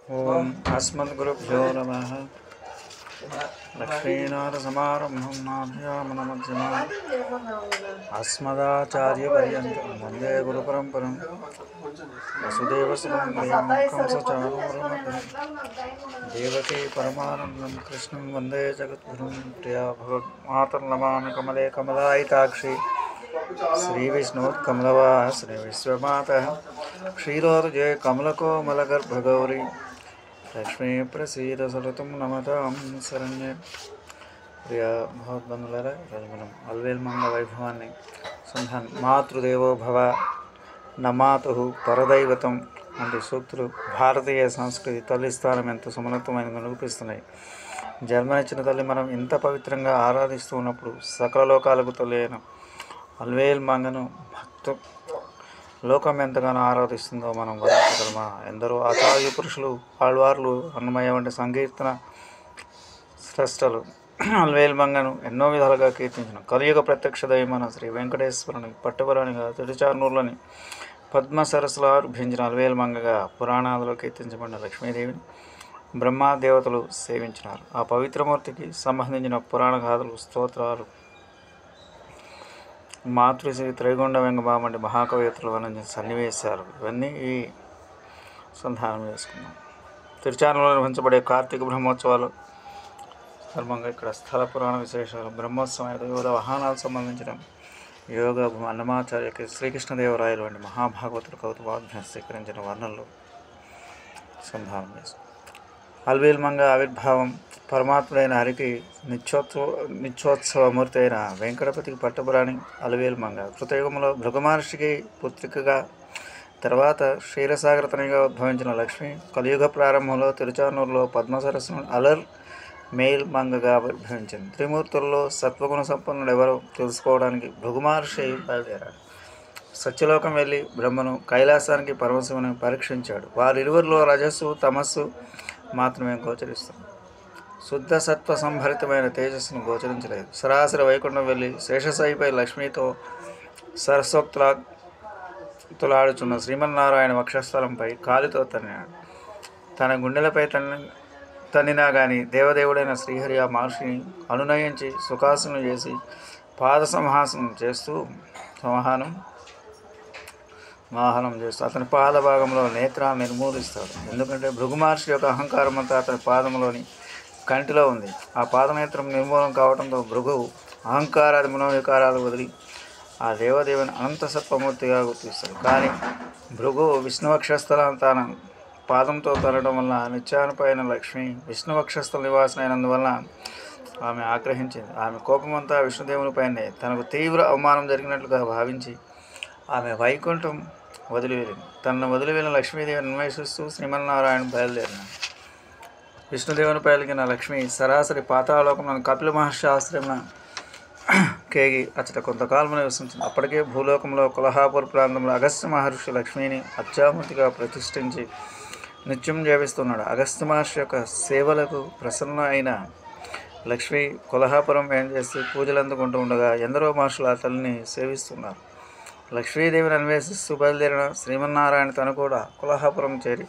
ओम अस्मद्गुरुभ्यो नमः। लक्ष्मीनाथसमारम्भं नाथयामनमध्यमाम् अस्मदाचार्यपर्यन्तं वन्दे गुरुपरम्परां। वसुदेवसुतं कंसचाणूरमर्दनं देवकी परमानन्दं कृष्णं वन्दे जगद्गुरुं। प्रिया भगवन्मातर्नमामि कमले कमलायिताक्षि श्रीविष्णोत्कमलवासिनि विश्वमातः क्षीरोदये कमलकोमलगर्भगौरी लक्ष्मी प्रसीद सततं नमतां शरण्ये। ప్రియ భగవద్బంధులారా, ఈరోజు మనం అలవేలు మంగ వైభవాన్ని మాతృదేవో భవ నమాతు పరదైవతం వంటి సూక్తులు భారతీయ సంస్కృతి తల్లి స్థానం ఎంత సమున్నతమైనది నిరూపిస్తున్నాయి. జన్మనిచ్చిన తల్లి మనం ఇంత పవిత్రంగా ఆరాధిస్తూ ఉన్నప్పుడు సకల లోకాలకు తల్లి అయిన అలవేలు మంగను లోకం ఎంతగానో ఆరాధిస్తుందో మనం వర్ణించగలమా? ఎందరో ఆచార్య పురుషులు, ఆళ్వార్లు, అన్నమయ్య వంటి సంకీర్తన స్రష్టలు అలవేలు మంగను ఎన్నో విధాలుగా కీర్తించిన కలియుగ ప్రత్యక్ష దైవమైన శ్రీ వెంకటేశ్వరుని పట్టుబరానిగా తిరుచానూరులోని పద్మ సరస్సులో ఆవిర్భవించిన అలవేలు మంగగా పురాణాలలో కీర్తించబడిన లక్ష్మీదేవిని బ్రహ్మదేవతలు సేవించినారు. ఆ పవిత్రమూర్తికి సంబంధించిన పురాణ గాథలు, స్తోత్రాలు మాతృశ్రీ త్రైగుండ వెంగబామ వంటి మహాకవయిత్రులు వర్ణించిన సన్నివేశాలు ఇవన్నీ ఈ సంధానం చేసుకున్నాం. తిరుచానూరులో నిర్వహించబడే కార్తీక బ్రహ్మోత్సవాలు ధర్మంగా ఇక్కడ స్థల పురాణ విశేషాలు, బ్రహ్మోత్సవం, వివిధ వాహనాలకు సంబంధించిన యోగ అన్నమాచార్యకి శ్రీకృష్ణదేవరాయలు వంటి మహాభాగవతుల కౌతువాభ్యాసం స్వీకరించిన వర్ణనలు సంధానం చేసుకున్నాం. అలవేలు మంగ ఆవిర్భావం పరమాత్ముడైన హరికి నిత్యోత్సవమూర్తి అయిన వెంకటపతికి పట్టపురాణి అలవేలు మంగ కృతయుగంలో భృగు మహర్షికి పుత్రికగా, తర్వాత క్షీరసాగర తనయుగా ఉద్భవించిన లక్ష్మి కలియుగ ప్రారంభంలో తిరుచానూరులో పద్మసరస్సును అలర్ మేల్ మంగగా ఉద్భవించింది. త్రిమూర్తుల్లో సత్వగుణ సంపన్నుడు ఎవరో తెలుసుకోవడానికి భృగు మహర్షి బయలుదేరాడు. సత్యలోకం వెళ్ళి బ్రహ్మను, కైలాసానికి పరమశివుని పరీక్షించాడు. వారిరువురిలో రజస్సు, తమస్సు మాత్రమే గోచరిస్తుంది. శుద్ధ సత్వ సంభరితమైన తేజస్సును గోచరించలేదు. సరాసరి వైకుంఠం వెళ్ళి శేషసాయిపై లక్ష్మితో సరస్వక్తులాడుచున్న శ్రీమన్నారాయణ వక్షస్థలంపై కాలితో తన్నాడు. తన గుండెలపై తన్నినా గాని దేవదేవుడైన శ్రీహరి ఆ మహర్షిని అనునయించి సుఖాసనం చేసి పాద సంహాసనం చేస్తూ వాహనం చేస్తూ అతని పాద భాగంలో నేత్రాలను నిర్మూలిస్తాడు. ఎందుకంటే భృగు మహర్షి యొక్క అహంకారం అంతా అతని పాదంలోని కంటిలో ఉంది. ఆ పాదనేత్రం నిర్మూలన కావడంతో భృగు అహంకారాది మనోవికారాలు వదిలి ఆ దేవదేవుని అనంత సత్వమూర్తిగా గుర్తిస్తాడు. కానీ భృగు విష్ణువక్షస్థలం తన పాదంతో తరడం వల్ల నిత్యానుపైన లక్ష్మి విష్ణువక్షస్థల నివాసం అయినందువల్ల ఆమె ఆగ్రహించింది. ఆమె కోపమంతా విష్ణుదేవునిపైనే. తనకు తీవ్ర అవమానం జరిగినట్లుగా భావించి ఆమె వైకుంఠం వదిలి వెళ్ళింది. తనను వదిలి వెళ్ళిన లక్ష్మీదేవిని అన్వేషిస్తూ శ్రీమన్నారాయణ బయలుదేరినాడు. విష్ణుదేవుని పలికిన లక్ష్మి సరాసరి పాతాళలోకంలోని కపిల మహర్షి ఆశ్రమం కేగి అచ్చట కొంతకాలం నివసించింది. అప్పటికే భూలోకంలో కొల్హాపూర్ ప్రాంతంలో అగస్త్య మహర్షి లక్ష్మిని అత్యామూర్తిగా ప్రతిష్ఠించి నిత్యం జీవిస్తున్నాడు. అగస్త్య మహర్షి యొక్క సేవలకు ప్రసన్న అయిన లక్ష్మి కొల్హాపురం ఏం చేసి పూజలు అందుకుంటూ ఉండగా ఎందరో మహర్షులు ఆ తల్లిని సేవిస్తున్నారు. లక్ష్మీదేవిని అన్వేషిస్తూ బయలుదేరిన శ్రీమన్నారాయణ తను కూడా కొల్హాపురం చేరి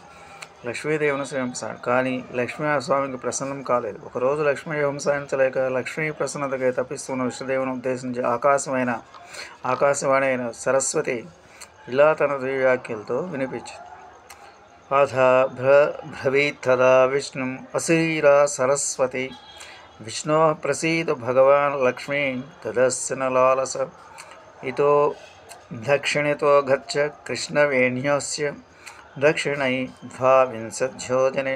లక్ష్మీదేవిని సేవించాడు. కానీ లక్ష్మీ ఆ స్వామికి ప్రసన్నం కాలేదు. ఒకరోజు లక్ష్మీ హంసాయించలేక లక్ష్మీ ప్రసన్నతకై తప్పిస్తున్న విష్ణుదేవుని ఉద్దేశించి ఆకాశవాణి అయిన సరస్వతి ఇలా తన వ్యాఖ్యలతో వినిపించింది. అథ బ్రవీత్తదా విష్ణుం అశరీరా సరస్వతి విష్ణో ప్రసీద భగవాన్ లక్ష్మీ తదస్న లాలస ఇతో దక్షిణతో గచ్చ కృష్ణవేణ్యస్య దక్షిణై ద్వావింశోజనే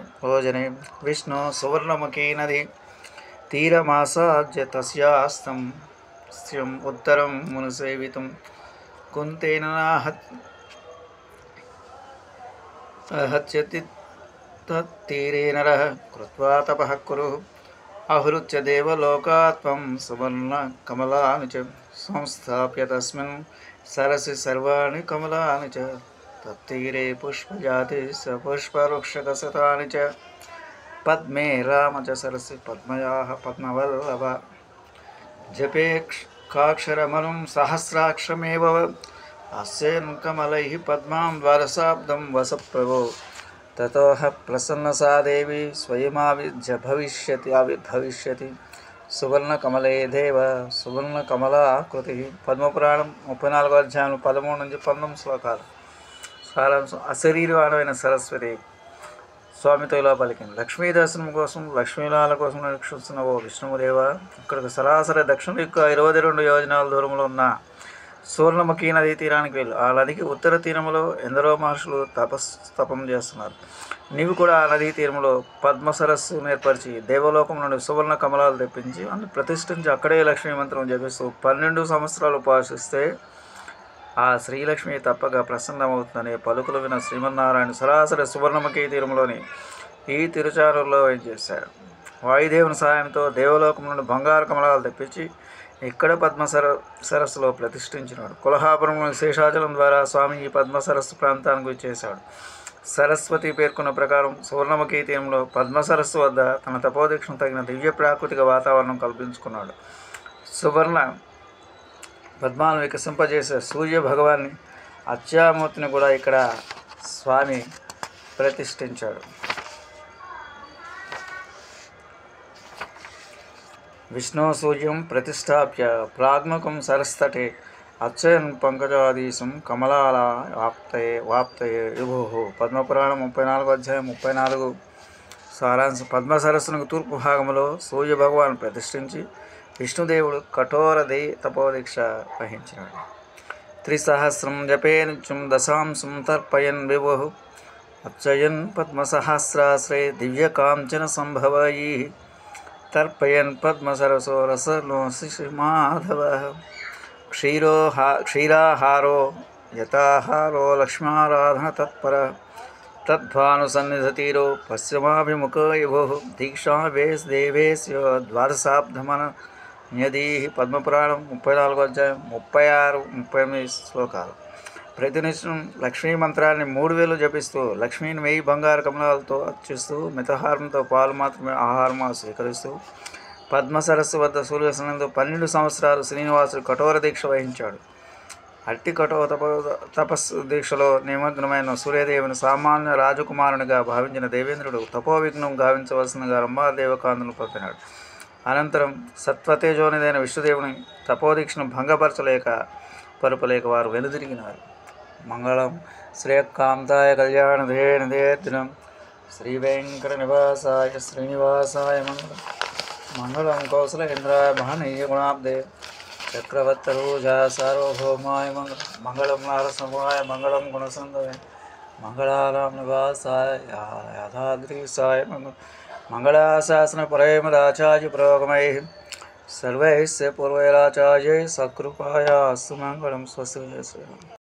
విష్ణు సువర్ణముఖీ నది తీరమాసాద్య తస్యాస్తం ఉత్తరం మునుసేవితుం కుంతేన హత్యతి తత్తీరే నరః కృత్వా తపః కురు ఆహృత్య దేవలోకాత్వం సువర్ణ కమలాని చ సంస్థాప్య తస్మిన్ సరసి సర్వాణి కమలాని చ తత్తీరే పుష్పజాతి సపుష్పవృక్షకసతాని చ పద్మే రామ చ సరసి పద్మయాః పద్మవల్లభ జపే కాక్షరమనుం సహస్రాక్షమేవ అస్యేన్ కమలైః పద్మాం ద్వారశాబ్దం వస ప్రభో తతోహ ప్రసన్న సా దేవి స్వయమావిర్భవిష్యతి సువర్ణకమలే దేవ సువర్ణకమలాకృతి. పద్మపురాణం 34వ అధ్యాయం 13 నుంచి 19 శ్లోకాలు. సారాంశం: అశరీరవాణమైన సరస్వతి స్వామితో ఇలా పలికింది: లక్ష్మీ దర్శనం కోసం లక్ష్మీలాల కోసం నిరీక్షిస్తున్న ఓ విష్ణుదేవ, ఇక్కడికి సరాసరి దక్షిణ యొక్క 22 యోజనాల దూరంలో ఉన్న సువర్ణముఖి నదీ తీరానికి వెళ్ళు. ఆ నదికి ఉత్తర తీరంలో ఎందరో మహర్షులు తపం చేస్తున్నారు. నీవు కూడా ఆ నదీ తీరంలో పద్మ సరస్సు ఏర్పరిచి దేవలోకం నుండి సువర్ణ కమలాలు తెప్పించి అన్ని ప్రతిష్ఠించి అక్కడే లక్ష్మీ మంత్రం జపిస్తూ 12 సంవత్సరాలు ఉపాసిస్తే ఆ శ్రీలక్ష్మి తప్పక ప్రసన్నమవుతుందనే పలుకులు విన శ్రీమన్నారాయణ సరాసరి సువర్ణముఖి తీరంలోని ఈ తిరుచానూరులో చేశాడు. వాయుదేవుని సహాయంతో దేవలోకం నుండి బంగారు కమలాలు తెప్పించి ఇక్కడ పద్మ సరస్సులో ప్రతిష్ఠించినాడు. కొల్హాపురంలోని శేషాచలం ద్వారా స్వామి ఈ పద్మ సరస్సు ప్రాంతానికి చేశాడు. సరస్వతి పేర్కొన్న ప్రకారం సువర్ణముఖి తీరంలో పద్మ సరస్సు వద్ద తన తపోదీక్షను తగిన దివ్య ప్రాకృతిక వాతావరణం కల్పించుకున్నాడు. సువర్ణ పద్మాలను వికసింపజేసే సూర్య భగవాన్ని అత్యామూర్తిని కూడా ఇక్కడ స్వామి ప్రతిష్ఠించాడు. విష్ణు సూర్యం ప్రతిష్టాప్య ప్రాగ్ముఖం సరస్తటే అచ్చయన్ పంకజాదీశం కమలాల వాప్తయే విభో. పద్మపురాణం 34వ అధ్యాయం 34. సారాంశం: పద్మ సరస్సునకు తూర్పు భాగంలో సూర్య భగవాన్ ప్రతిష్ఠించి విష్ణుదేవుడు కఠోర తపోదీక్ష వహించినాడు. 3 జపే నిత్యం దశాంశం తర్పయన్ విభో అర్చయన్ పద్మసహస్రాశ్రే దివ్యకాంచన సంభవై తర్పయన్ పద్మసరసో రసలోసి మాధవ. క్షీరాహారో యథాహారో లక్ష్మారాధన తత్పర తద్భానుసన్నిధతీరో పశ్చిమాభిముఖో విభో దీక్షా వేస్ దేవేశ ద్వాదశాబ్దమన న్యదీ. పద్మపురాణం 34వ అధ్యాయం 36, 38 శ్లోకాలు. ప్రతినిత్యం లక్ష్మీ మంత్రాన్ని 3000 జపిస్తూ లక్ష్మీని 1000 బంగారు కమలాలతో అర్చిస్తూ మితహారంతో పాలు మాత్రమే ఆహారమా స్వీకరిస్తూ పద్మ సరస్సు వద్ద సూర్యసనంలో 12 సంవత్సరాలు శ్రీనివాసుడు కఠోర దీక్ష వహించాడు. అట్టి కఠోర తపస్సు దీక్షలో నిమగ్నమైన సూర్యదేవుని సామాన్య రాజకుమారునిగా భావించిన దేవేంద్రుడు తపోవిఘ్నం గావించవలసిందిగా రంభాదేవకాంతను పంపినాడు. అనంతరం సత్వతేజోనిదైన విష్ణుదేవుని తపోదీక్షను పరుపలేక వారు వెనుదిరిగినారు. మంగళం శ్రేయకాంతాయ కళ్యాణధేర్దినం శ్రీ వెంకట నివాసాయ శ్రీనివాసాయ మంగళం. మంగళం కౌసలేంద్రాయ మహనీయ గుణాబ్దే చక్రవర్తరోజా సార్వభౌమాయ మంగళం. మంగళం నారసింహాయ మంగళం గుణసంధవే మంగళానాం నివాసాయ యాదాద్రీసాయ మంగళం. మంగళాశాసన పరమదాచార్య పురోగమై సర్వైశ్చ పూర్వైరాచార్యై సకృపాయాస్తు మంగళం. స్వస్తి.